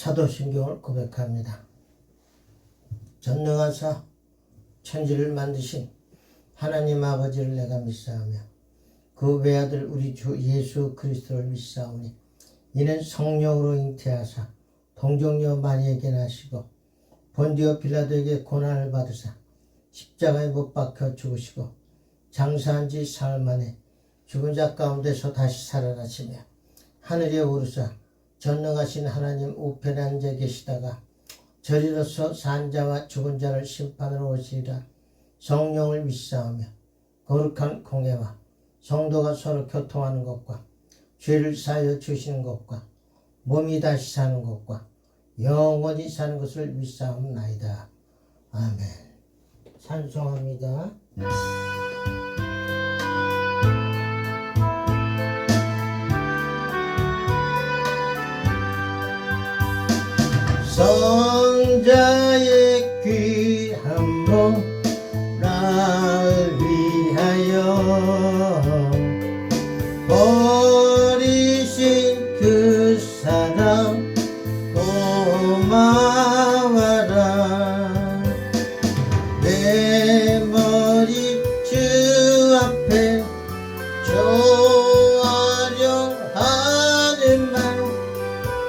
사도신경을 고백합니다. 전능하사 천지를 만드신 하나님 아버지를 내가 믿사오며 그 외아들 우리 주 예수 그리스도를 믿사오니 이는 성령으로 잉태하사 동정녀 마리에게 나시고 본디오 빌라도에게 고난을 받으사 십자가에 못 박혀 죽으시고 장사한 지 사흘 만에 죽은 자 가운데서 다시 살아나시며 하늘에 오르사 전능하신 하나님 우편에 앉아 계시다가 저리로서 산 자와 죽은 자를 심판으로 오시리라. 성령을 믿사오며 거룩한 공예와 성도가 서로 교통하는 것과 죄를 사하여 주시는 것과 몸이 다시 사는 것과 영원히 사는 것을 믿사옵나이다. 아멘. 찬송합니다. 성자의 귀한 몸 나를 위하여 버리신 그 사랑 고마워라. 내 머리 주 앞에 조아령하지만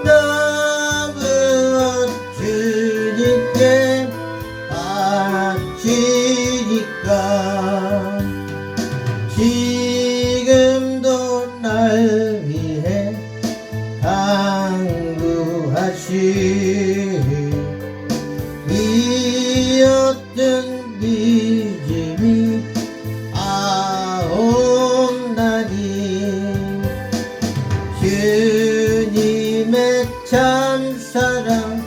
너무 주님께 바치니까 지금도 날 위해 간구하시 이 어떤 믿음이 아옵나니 주님의 참사랑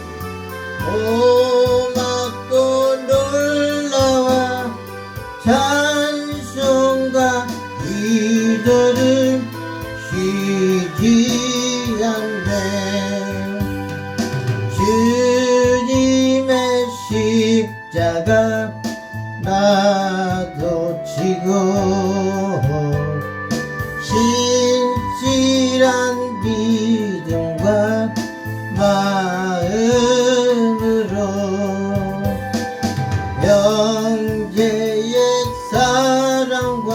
고맙고 놀라와 찬송과 기도를 쉬지 않네. 주님의 십자가 나도 지고 신실한 믿음과 마음으로 형제의 사랑과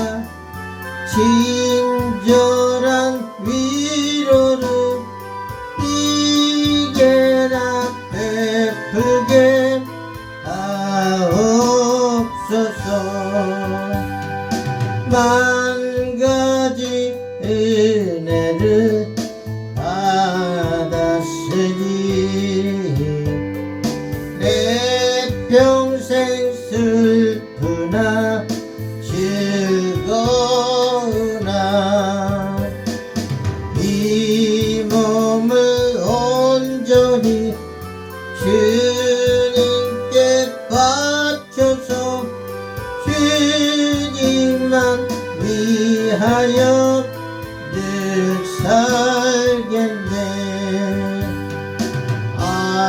친절한 위로를 이제나 베풀게 하옵소서. 만 가지 은혜를 받았으니 내 평생 슬프나 즐거우나 이 몸을 온전히 주님께 바쳐서 주님만 위하여 늘 살겠네. 아멘.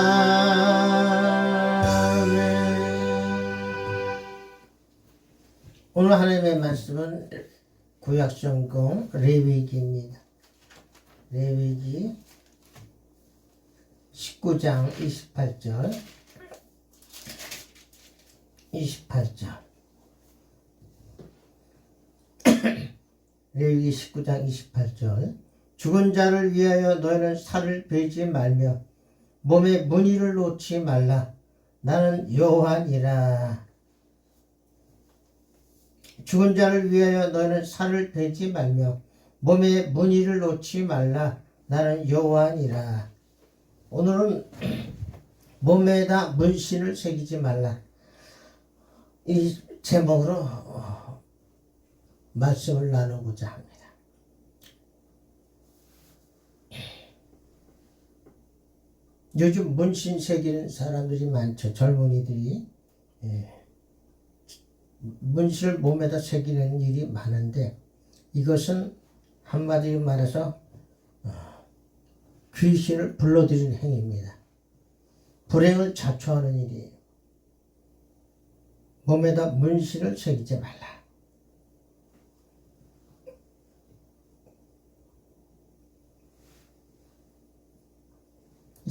오늘 하나님의 말씀은 구약성경 레위기입니다. 레위기 19장 28절 레위기 19장 28절 죽은 자를 위하여 너희는 살을 베지 말며 몸에 무늬를 놓지 말라. 나는 여호와니라. 죽은 자를 위하여 너희는 살을 베지 말며 몸에 무늬를 놓지 말라. 나는 여호와니라. 오늘은 몸에다 문신을 새기지 말라. 이 제목으로 말씀을 나누고자 합니다. 요즘 문신 새기는 사람들이 많죠. 젊은이들이 문신을 몸에다 새기는 일이 많은데 이것은 한마디로 말해서 귀신을 불러들이는 행위입니다. 불행을 자초하는 일이에요. 몸에다 문신을 새기지 말라.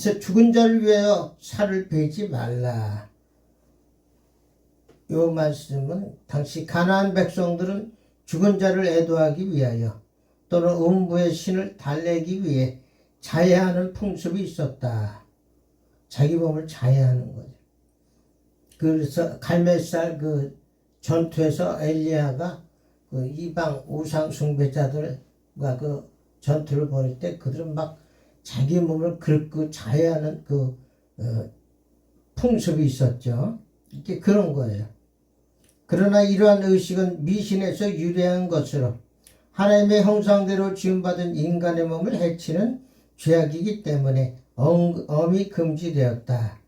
그래서 죽은 자를 위하여 살을 베지 말라. 이 말씀은 당시 가나안 백성들은 죽은 자를 애도하기 위하여 또는 음부의 신을 달래기 위해 자해하는 풍습이 있었다. 자기 몸을 자해하는 거죠. 그래서 갈멜살 그 전투에서 엘리야가 그 이방 우상 숭배자들과 그 전투를 벌일 때 그들은 막 자기 몸을 긁고 자해하는 그 풍습이 있었죠. 이게 그런 거예요. 그러나 이러한 의식은 미신에서 유래한 것으로 하나님의 형상대로 지음받은 인간의 몸을 해치는 죄악이기 때문에 엄히 금지되었다.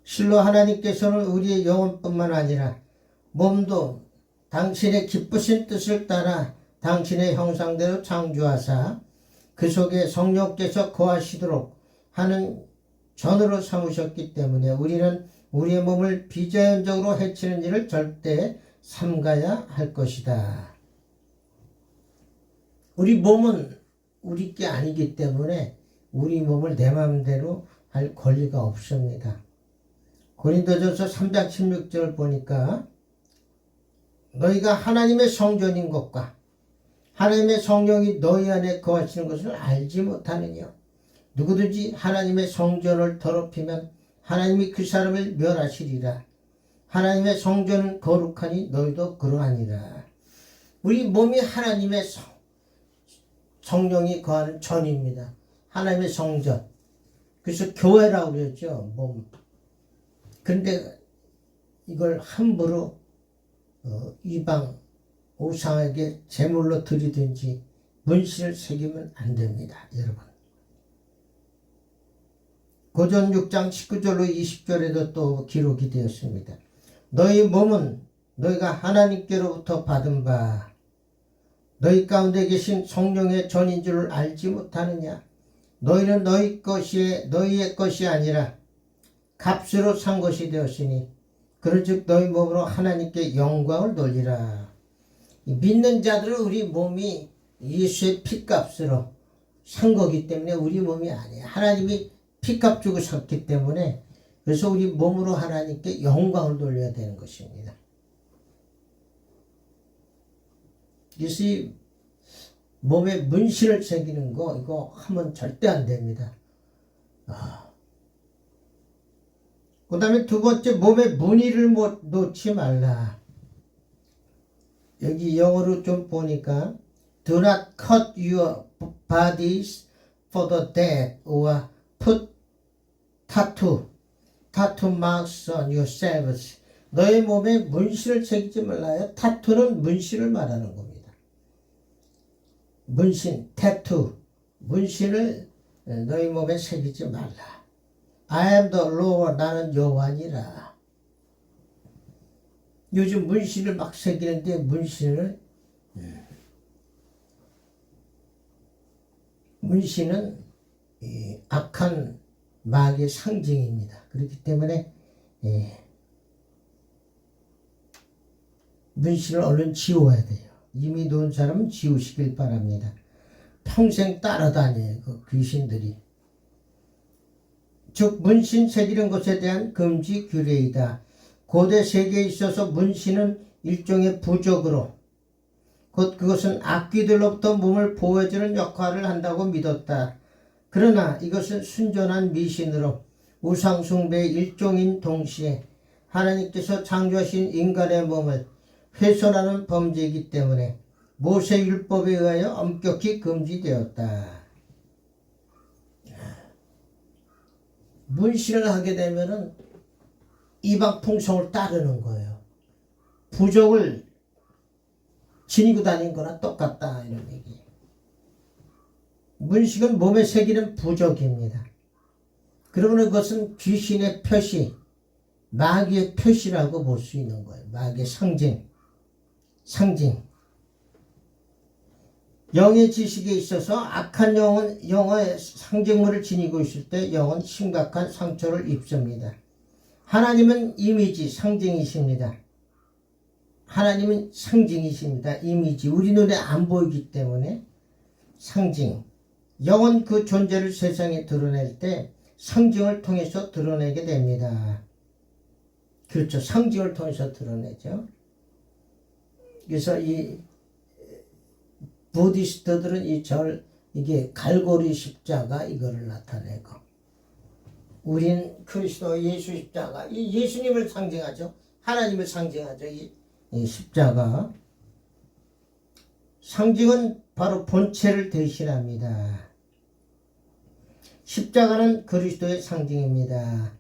실로 하나님께서는 우리의 영혼뿐만 아니라 몸도 당신의 기쁘신 뜻을 따라 당신의 형상대로 창조하사 그 속에 성령께서 거하시도록 하는 전으로 삼으셨기 때문에 우리는 우리의 몸을 비자연적으로 해치는 일을 절대 삼가야 할 것이다. 우리 몸은 우리 게 아니기 때문에 우리 몸을 내 마음대로 할 권리가 없습니다. 고린도전서 3장 16절을 보니까 너희가 하나님의 성전인 것과 하나님의 성령이 너희 안에 거하시는 것을 알지 못하느냐. 누구든지 하나님의 성전을 더럽히면 하나님이 그 사람을 멸하시리라. 하나님의 성전은 거룩하니 너희도 그러하니라. 우리 몸이 하나님의 성령이 거하는 전입니다. 하나님의 성전. 그래서 교회라고 그랬죠. 몸. 그런데 이걸 함부로 이방 우상에게 제물로 드리든지 문신을 새기면 안 됩니다. 여러분. 고전 6장 19절로 20절에도 또 기록이 되었습니다. 너희 몸은 너희가 하나님께로부터 받은 바 너희 가운데 계신 성령의 전인 줄을 알지 못하느냐. 너희는 너희의 것이 아니라 값으로 산 것이 되었으니 그런즉 너희 몸으로 하나님께 영광을 돌리라. 믿는 자들은 우리 몸이 예수의 피값으로 산 거기 때문에 우리 몸이 아니에요. 하나님이 피값 주고 샀기 때문에 그래서 우리 몸으로 하나님께 영광을 돌려야 되는 것입니다. 그래서 이 몸에 문신을 새기는 거 이거 하면 절대 안 됩니다. 그 다음에 두 번째, 몸에 무늬를 놓지 말라. 여기 영어로 좀 보니까 Do not cut your bodies for the dead or put tattoo marks on yourselves. 너의 몸에 문신을 새기지 말라요. 타투는 문신을 말하는 겁니다. 문신, 타투, 문신을 너희 몸에 새기지 말라. I am the Lord, 나는 여호와니라. 요즘 문신을 막 새기는데 문신은 악한 마귀의 상징입니다. 그렇기 때문에 문신을 얼른 지워야 돼요. 이미 놓은 사람은 지우시길 바랍니다. 평생 따라다녀요. 그 귀신들이. 즉 문신 새기는 것에 대한 금지 규례이다. 고대 세계에 있어서 문신은 일종의 부적으로 곧 그것은 악귀들로부터 몸을 보호해주는 역할을 한다고 믿었다. 그러나 이것은 순전한 미신으로 우상숭배의 일종인 동시에 하나님께서 창조하신 인간의 몸을 훼손하는 범죄이기 때문에 모세율법에 의하여 엄격히 금지되었다. 문신을 하게 되면은 이방 풍속을 따르는 거예요. 부적을 지니고 다닌 거나 똑같다 이런 얘기. 문신은 몸에 새기는 부적입니다. 그러면 그것은 귀신의 표시, 마귀의 표시라고 볼 수 있는 거예요. 마귀의 상징. 영의 지식에 있어서 악한 영의 상징물을 지니고 있을 때 영은 심각한 상처를 입습니다. 하나님은 이미지, 상징이십니다. 하나님은 상징이십니다. 이미지, 우리 눈에 안 보이기 때문에 상징. 영은 그 존재를 세상에 드러낼 때 상징을 통해서 드러내게 됩니다. 그렇죠. 상징을 통해서 드러내죠. 그래서 이 부디스트들은 이게 갈고리 십자가 이거를 나타내고, 우린 그리스도 예수 십자가, 이 예수님을 상징하죠. 하나님을 상징하죠. 이 십자가. 상징은 바로 본체를 대신합니다. 십자가는 그리스도의 상징입니다.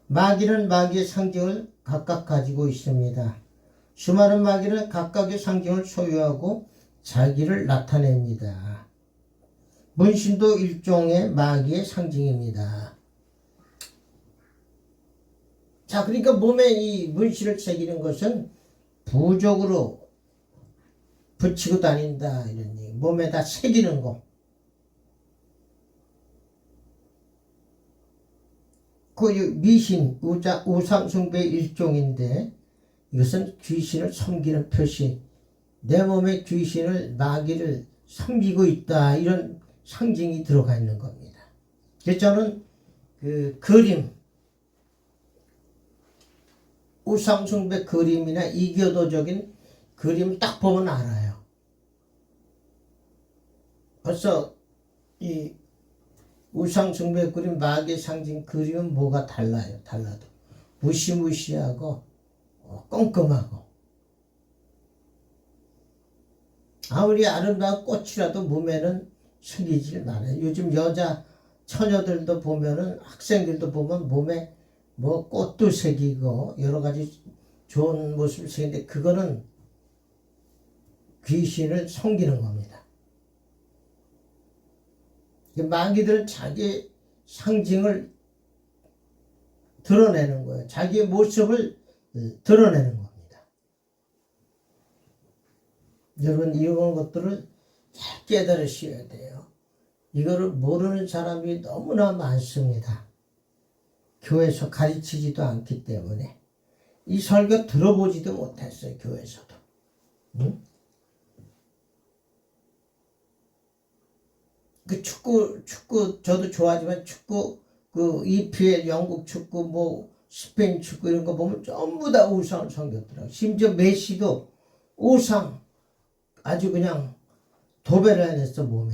마귀는 마귀의 상징을 각각 가지고 있습니다. 수많은 마귀는 각각의 상징을 소유하고 자기를 나타냅니다. 문신도 일종의 마귀의 상징입니다. 자, 그러니까 몸에 이 문신을 새기는 것은 부적으로 붙이고 다닌다, 이런 얘기. 몸에다 새기는 거. 그 미신, 우상숭배의 일종인데, 이것은 귀신을 섬기는 표시, 내 몸에 귀신을, 마귀를 섬기고 있다, 이런 상징이 들어가 있는 겁니다. 그래서 저는 그 그림, 우상숭배 그림이나 이교도적인 그림 딱 보면 알아요. 벌써 이 우상숭배 그림, 마귀의 상징 그림은 뭐가 달라요. 달라도 무시무시하고 꼼꼼하고, 아무리 아름다운 꽃이라도 몸에는 새기질 말아요. 요즘 여자 처녀들도 보면은, 학생들도 보면 몸에 뭐 꽃도 새기고 여러 가지 좋은 모습을 새기는데, 그거는 귀신을 섬기는 겁니다. 마귀들은 자기 상징을 드러내는 거예요. 자기의 모습을 드러내는 겁니다. 여러분, 이런 것들을 잘 깨달으셔야 돼요. 이거를 모르는 사람이 너무나 많습니다. 교회에서 가르치지도 않기 때문에. 이 설교 들어보지도 못했어요, 교회에서도. 응? 그 축구 저도 좋아하지만, 축구 그 EPL 영국 축구, 뭐 스페인 축구 이런 거 보면 전부 다 우상을 섬겼더라고요. 심지어 메시도 우상 아주 그냥 도배를 해냈어, 몸에.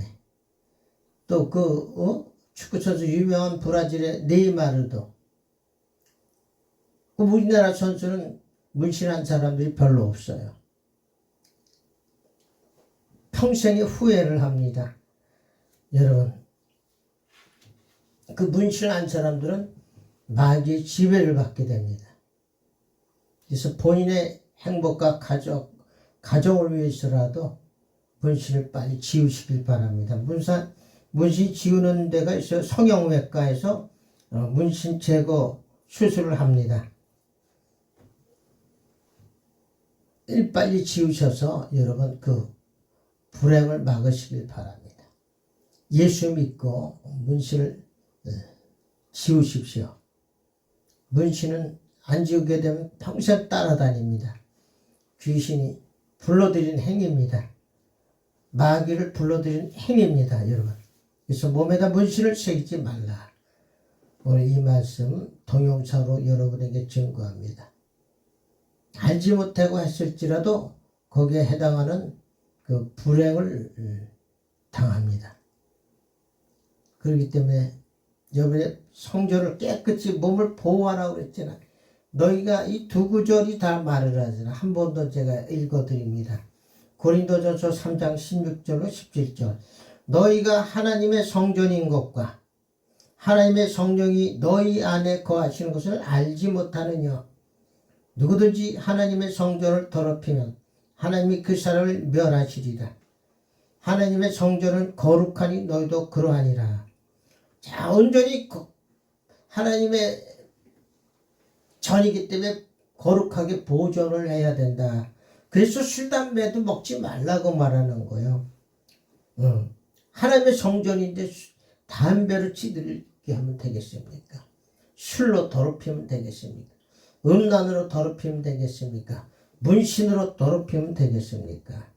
또 축구 선수 유명한 브라질의 네이마르도. 우리나라 선수는 문신한 사람들이 별로 없어요. 평생의 후회를 합니다. 여러분, 그 문신한 사람들은 마귀의 지배를 받게 됩니다. 그래서 본인의 행복과 가정을 위해서라도 문신을 빨리 지우시길 바랍니다. 문신 지우는 데가 있어요. 성형외과에서 문신 제거 수술을 합니다. 빨리 지우셔서 여러분 그 불행을 막으시길 바랍니다. 예수 믿고 문신을 지우십시오. 문신은 안 지우게 되면 평생 따라다닙니다. 귀신이 불러들인 행위입니다. 마귀를 불러들인 행위입니다, 여러분. 그래서 몸에다 문신을 새기지 말라. 오늘 이 말씀 동영상으로 여러분에게 증거합니다. 알지 못하고 했을지라도 거기에 해당하는 그 불행을 당합니다. 그렇기 때문에 여러분의 성전을 깨끗이 몸을 보호하라고 그랬잖아. 너희가 이 두 구절이 다 말을 하잖아. 한 번 더 제가 읽어드립니다. 고린도전서 3장 16절로 17절. 너희가 하나님의 성전인 것과 하나님의 성령이 너희 안에 거하시는 것을 알지 못하느냐. 누구든지 하나님의 성전을 더럽히면 하나님이 그 사람을 멸하시리라. 하나님의 성전은 거룩하니 너희도 그러하니라. 자, 온전히 하나님의 전이기 때문에 거룩하게 보존을 해야 된다. 그래서 술, 담배도 먹지 말라고 말하는 거예요. 하나님의 성전인데 담배를 찌들게 하면 되겠습니까? 술로 더럽히면 되겠습니까? 음란으로 더럽히면 되겠습니까? 문신으로 더럽히면 되겠습니까?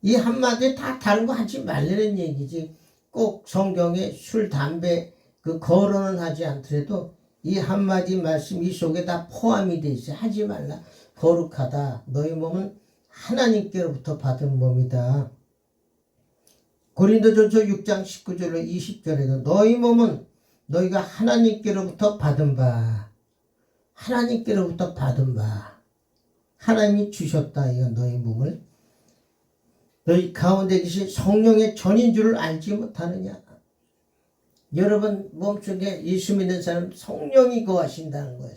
이 한마디에 다 다른 거 하지 말라는 얘기지. 꼭 성경에 술, 담배 그 거론은 하지 않더라도 이 한마디 말씀 이 속에 다 포함이 돼 있어요. 하지 말라. 거룩하다. 너희 몸은 하나님께로부터 받은 몸이다. 고린도전서 6장 19절로 20절에도 너희 몸은 너희가 하나님께로부터 받은 바, 하나님께로부터 받은 바, 하나님이 주셨다. 이거 너희 몸을 너희 가운데 계신 성령의 전인 줄을 알지 못하느냐. 여러분 몸속에 예수 믿는 사람 성령이 거하신다는 거예요.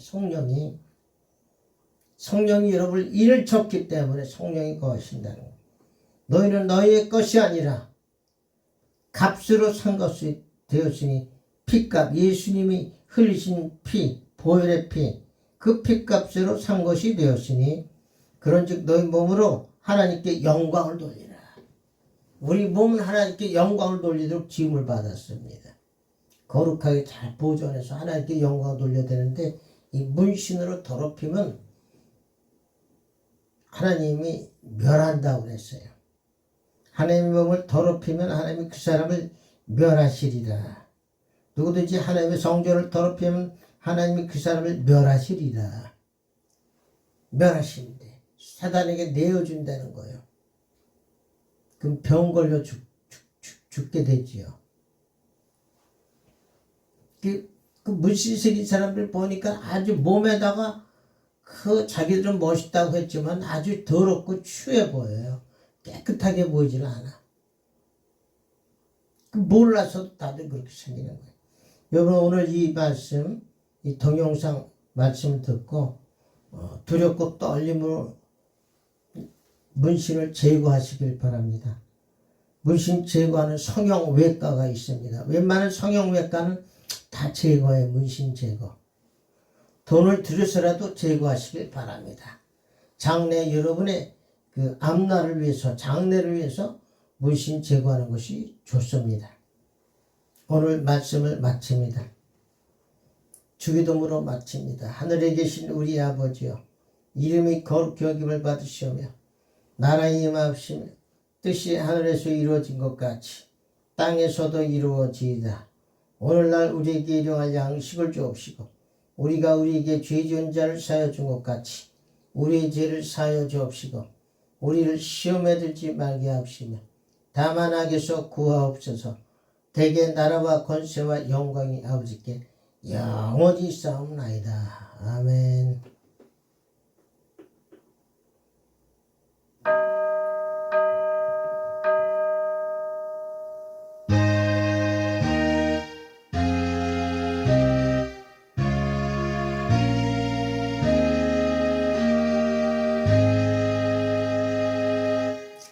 성령이 여러분을 일을 쳤기 때문에 성령이 거하신다는 거예요. 너희는 너희의 것이 아니라 값으로 산 것이 되었으니 피값, 예수님이 흘리신 피, 보혈의 피, 그 피값으로 산 것이 되었으니 그런즉 너희 몸으로 하나님께 영광을 돌리라. 우리 몸은 하나님께 영광을 돌리도록 지음을 받았습니다. 거룩하게 잘 보존해서 하나님께 영광을 돌려야 되는데 이 문신으로 더럽히면 하나님이 멸한다고 그랬어요. 하나님의 몸을 더럽히면 하나님이 그 사람을 멸하시리라. 누구든지 하나님의 성전을 더럽히면 하나님이 그 사람을 멸하시리라. 멸하신대. 사단에게 내어준다는 거예요. 그럼 병 걸려 죽게 되지요. 그 문신 새긴 사람들 보니까 아주 몸에다가 그 자기들은 멋있다고 했지만 아주 더럽고 추해 보여요. 깨끗하게 보이지는 않아. 몰라서도 다들 그렇게 생기는 거예요. 여러분 오늘 이 말씀, 이 동영상 말씀을 듣고 두렵고 떨림으로 문신을 제거하시길 바랍니다. 문신 제거하는 성형외과가 있습니다. 웬만한 성형외과는 다 제거해. 문신 제거. 돈을 들여서라도 제거하시길 바랍니다. 장래 여러분의 그 앞날을 위해서, 장래를 위해서 문신 제거하는 것이 좋습니다. 오늘 말씀을 마칩니다. 주기도문으로 마칩니다. 하늘에 계신 우리 아버지여, 이름이 거룩히 여김을 받으시오며 나라에 임하옵시며 뜻이 하늘에서 이루어진 것 같이 땅에서도 이루어지이다. 오늘날 우리에게 일용할 양식을 주옵시고 우리가 우리에게 죄 지은 자를 사하여 준 것 같이 우리의 죄를 사하여 주옵시고 우리를 시험에 들지 말게 하옵시며 다만 악에서 구하옵소서. 대개 나라와 권세와 영광이 아버지께 영원히 있사옵나이다. 아멘.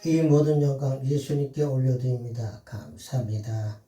이 모든 영광 예수님께 올려드립니다. 감사합니다.